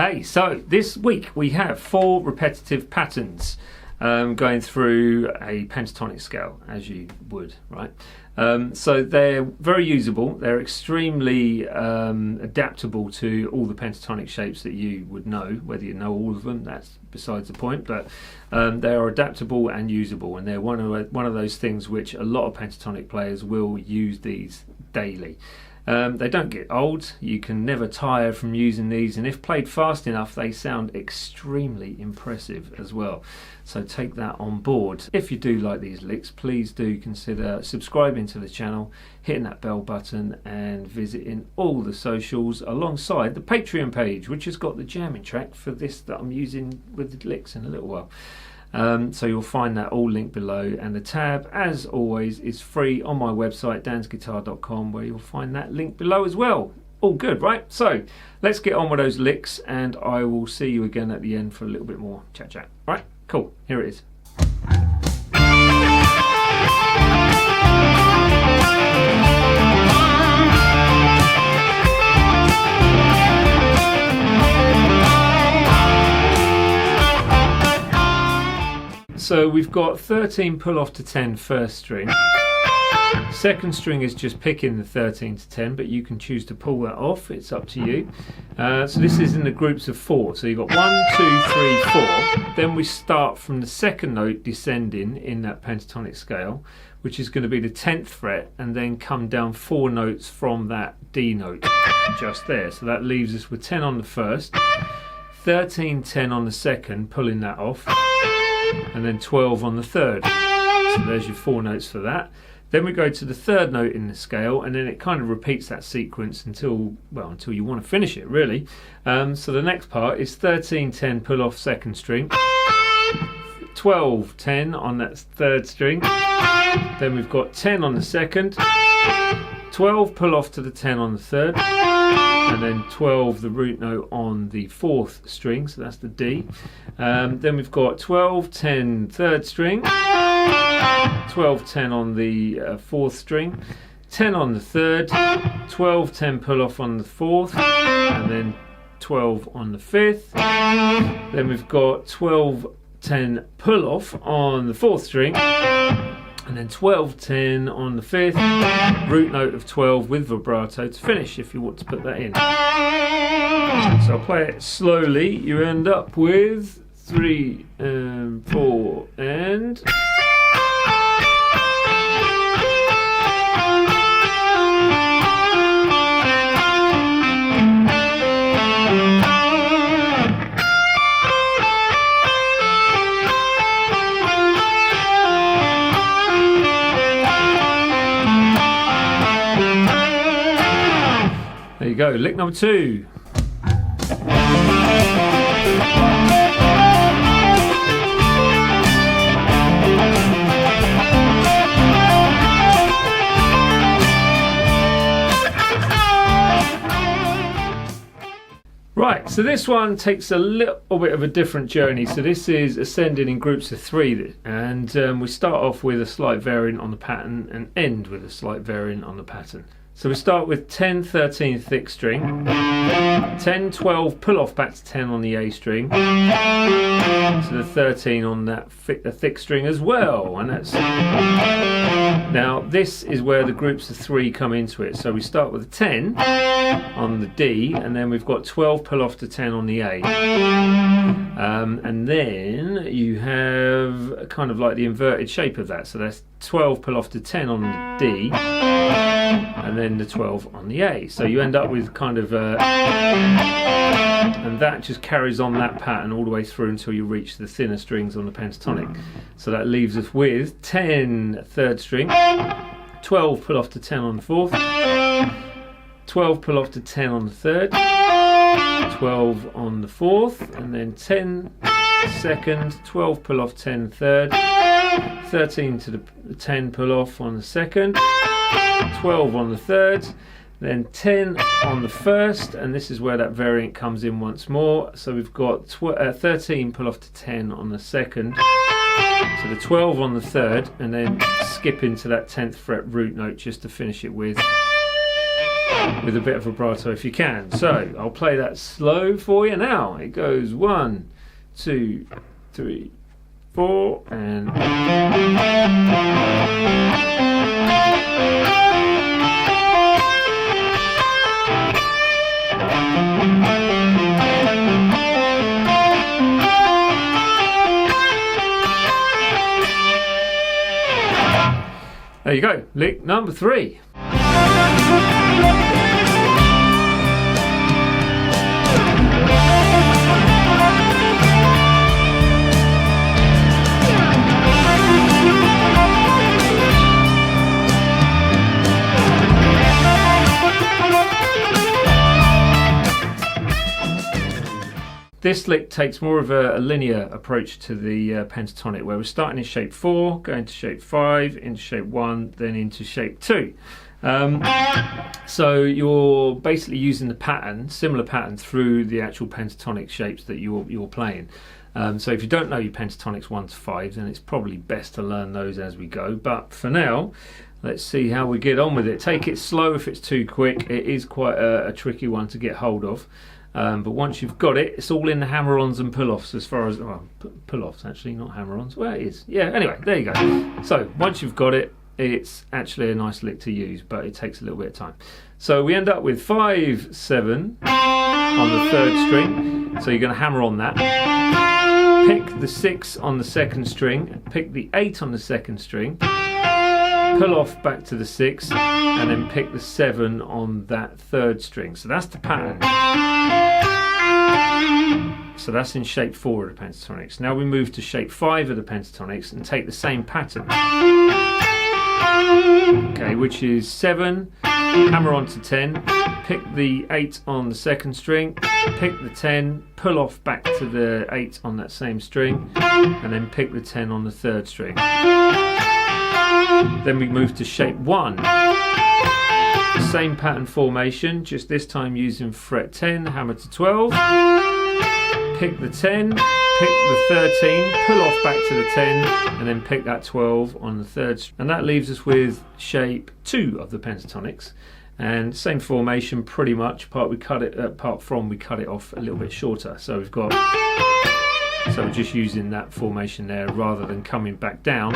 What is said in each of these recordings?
Hey, so this week we have 4 repetitive patterns going through a pentatonic scale, as you would, right? So they're very usable. They're extremely adaptable to all the pentatonic shapes that you would know. Whether you know all of them, that's besides the point. But they are adaptable and usable, and they're one of those things which a lot of pentatonic players will use these daily. They don't get old. You can never tire from using these, and if played fast enough they sound extremely impressive as well, so take that on board. If you do like these licks, please do consider subscribing to the channel, hitting that bell button and visiting all the socials alongside the Patreon page, which has got the jamming track for this that I'm using with the licks in a little while. So you'll find that all linked below, and the tab, as always, is free on my website dansguitar.com, where you'll find that link below as well. All good, right? So let's get on with those licks, and I will see you again at the end for a little bit more chat. Right, cool, here it is. So we've got 13 pull off to 10 first string. Second string is just picking the 13 to 10, but you can choose to pull that off, it's up to you. So this is in the groups of 4. So you've got 1, 2, 3, 4. Then we start from the second note descending in that pentatonic scale, which is going to be the 10th fret, and then come down 4 notes from that D note just there. So that leaves us with 10 on the first, 13, 10 on the second, pulling that off, and then 12 on the third. So there's your 4 notes for that. Then we go to the third note in the scale, and then it kind of repeats that sequence until you want to finish it, really. So the next part is 13, 10, pull off second string, 12, 10 on that third string, then we've got 10 on the second, 12 pull off to the 10 on the third, and then 12 the root note on the 4th string, so that's the D. Then we've got 12, 10 third string, 12, 10 on the 4th string, 10 on the third, 12, 10 pull off on the 4th, and then 12 on the 5th. Then we've got 12, 10 pull off on the 4th string, and then 12, 10 on the 5th, root note of 12 with vibrato to finish if you want to put that in. So I'll play it slowly. You end up with 3 and 4 and... There you go, lick number 2. Right, so this one takes a little bit of a different journey. So this is ascending in groups of 3, and we start off with a slight variant on the pattern and end with a slight variant on the pattern. So we start with 10, 13 thick string, 10, 12 pull off back to 10 on the A string, so the 13 on that thick string as well, and that's... Now this is where the groups of 3 come into it. So we start with a 10 on the D, and then we've got 12 pull off to 10 on the A, and then you have kind of like the inverted shape of that. So that's 12 pull off to 10 on the D, and then the 12 on the A. So you end up with kind of and that just carries on that pattern all the way through until you reach the thinner strings on the pentatonic. So that leaves us with 10 third string, 12 pull off to 10 on the 4th, 12 pull off to 10 on the 3rd, 12 on the 4th, and then 10 second, 12 pull off 10 3rd, 13 to the 10 pull off on the 2nd, 12 on the 3rd, then 10 on the 1st, and this is where that variant comes in once more. So we've got 13 pull off to 10 on the 2nd, so the 12 on the 3rd, and then skip into that 10th fret root note just to finish it with with a bit of vibrato if you can. So I'll play that slow for you now. It goes 1, 2, 3, 4, and there you go, lick number 3. This lick takes more of a linear approach to the pentatonic, where we're starting in shape 4, going to shape 5, into shape 1, then into shape 2. So you're basically using the pattern, similar pattern, through the actual pentatonic shapes that you're playing. So if you don't know your pentatonics 1 to 5, then it's probably best to learn those as we go. But for now, let's see how we get on with it. Take it slow if it's too quick. It is quite a tricky one to get hold of. But once you've got it, it's all in the hammer-ons and pull-offs, as far as, well, pull-offs actually, not hammer-ons. Well, it is. Yeah, anyway, there you go. So once you've got it, it's actually a nice lick to use, but it takes a little bit of time. So we end up with 5, 7 on the 3rd string. So you're going to hammer on that. Pick the 6 on the 2nd string, pick the 8 on the 2nd string, pull off back to the 6, and then pick the 7 on that 3rd string. So that's the pattern. So that's in shape 4 of the pentatonics. Now we move to shape 5 of the pentatonics and take the same pattern. Okay, which is 7, hammer on to 10, pick the 8 on the 2nd string, pick the 10, pull off back to the 8 on that same string, and then pick the 10 on the 3rd string. Then we move to shape 1. Same pattern formation, just this time using fret 10, hammer to 12, pick the 10, pick the 13, pull off back to the 10, and then pick that 12 on the 3rd. And that leaves us with shape 2 of the pentatonics. And same formation pretty much, apart from we cut it off a little bit shorter. So we've got, so we're just using that formation there rather than coming back down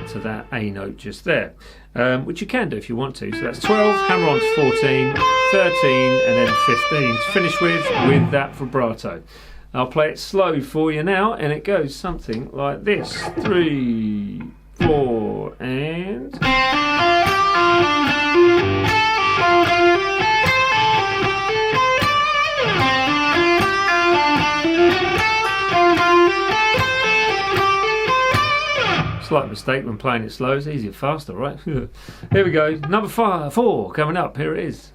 to that A note just there, which you can do if you want to. So that's 12, hammer on to 14, 13, and then 15 to finish with that vibrato. I'll play it slow for you now, and it goes something like this: 3, 4, and slight mistake when playing it slow. It's easier faster, right? Here we go. Number 4 coming up. Here it is.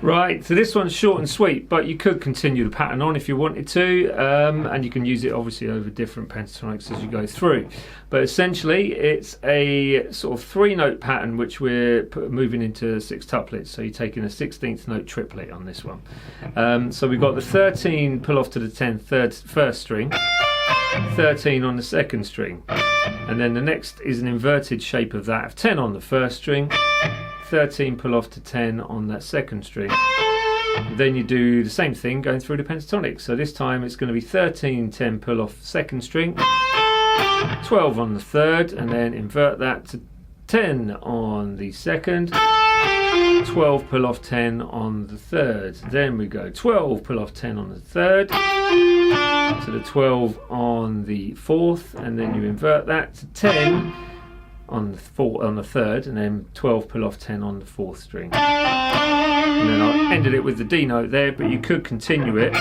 Right, so this one's short and sweet, but you could continue the pattern on if you wanted to, and you can use it obviously over different pentatonics as you go through. But essentially, it's a sort of 3-note pattern which we're moving into 6 tuplets. So you're taking a 16th note triplet on this one. So we've got the 13 pull off to the 10 1st string, 13 on the 2nd string, and then the next is an inverted shape of that of 10 on the 1st string, 13 pull off to 10 on that 2nd string. Then you do the same thing going through the pentatonic. So this time it's going to be 13, 10 pull off 2nd string, 12 on the 3rd, and then invert that to 10 on the 2nd, 12 pull off 10 on the 3rd. Then we go 12 pull off 10 on the 3rd, to the 12 on the 4th, and then you invert that to 10 on the 3rd, and then 12 pull off 10 on the 4th string. And then I ended it with the D note there, but you could continue it.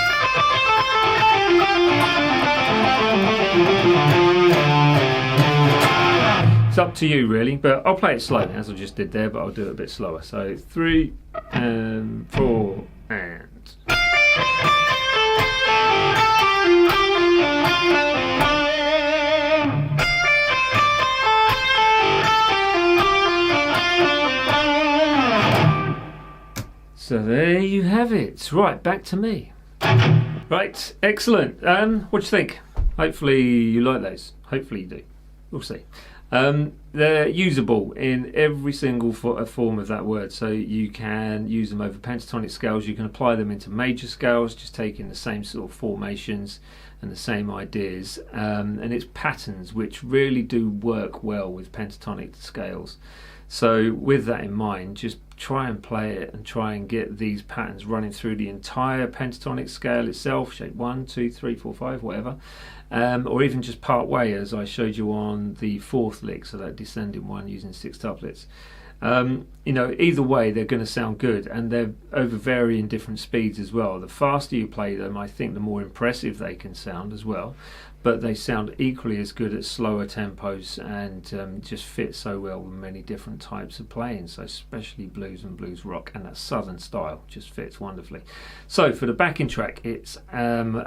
It's up to you really, but I'll play it slow as I just did there, but I'll do it a bit slower. So 3 and 4 and So there you have it. Right, back to me. Right, excellent. What do you think? Hopefully you like those. Hopefully you do. We'll see. They're usable in every single form of that word, so you can use them over pentatonic scales. You can apply them into major scales, just taking the same sort of formations and the same ideas, and it's patterns which really do work well with pentatonic scales. So with that in mind, just try and play it and try and get these patterns running through the entire pentatonic scale itself, shape 1, 2, 3, 4, 5, whatever, or even just part way, as I showed you on the 4th lick, so that descending one using 6 tuplets. You know, either way they're going to sound good, and they're over varying different speeds as well. The faster you play them, I think the more impressive they can sound as well, but they sound equally as good at slower tempos, and just fit so well with many different types of playing, so especially blues and blues rock, and that southern style just fits wonderfully. So for the backing track, it's on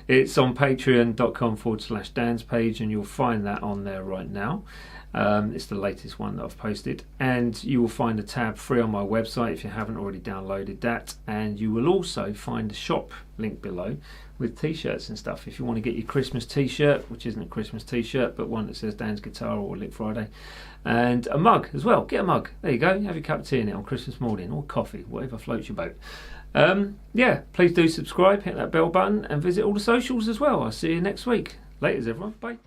patreon.com/Dan's page, and you'll find that on there right now. It's the latest one that I've posted, and you will find a tab free on my website if you haven't already downloaded that, and you will also find a shop link below with t-shirts and stuff if you want to get your Christmas t-shirt, which isn't a Christmas t-shirt but one that says Dan's Guitar or Lick Friday, and a mug as well. Get a mug, there you go, have your cup of tea in it on Christmas morning, or coffee, whatever floats your boat. Yeah, please do subscribe, hit that bell button, and visit all the socials as well. I'll see you next week. Laters everyone, bye.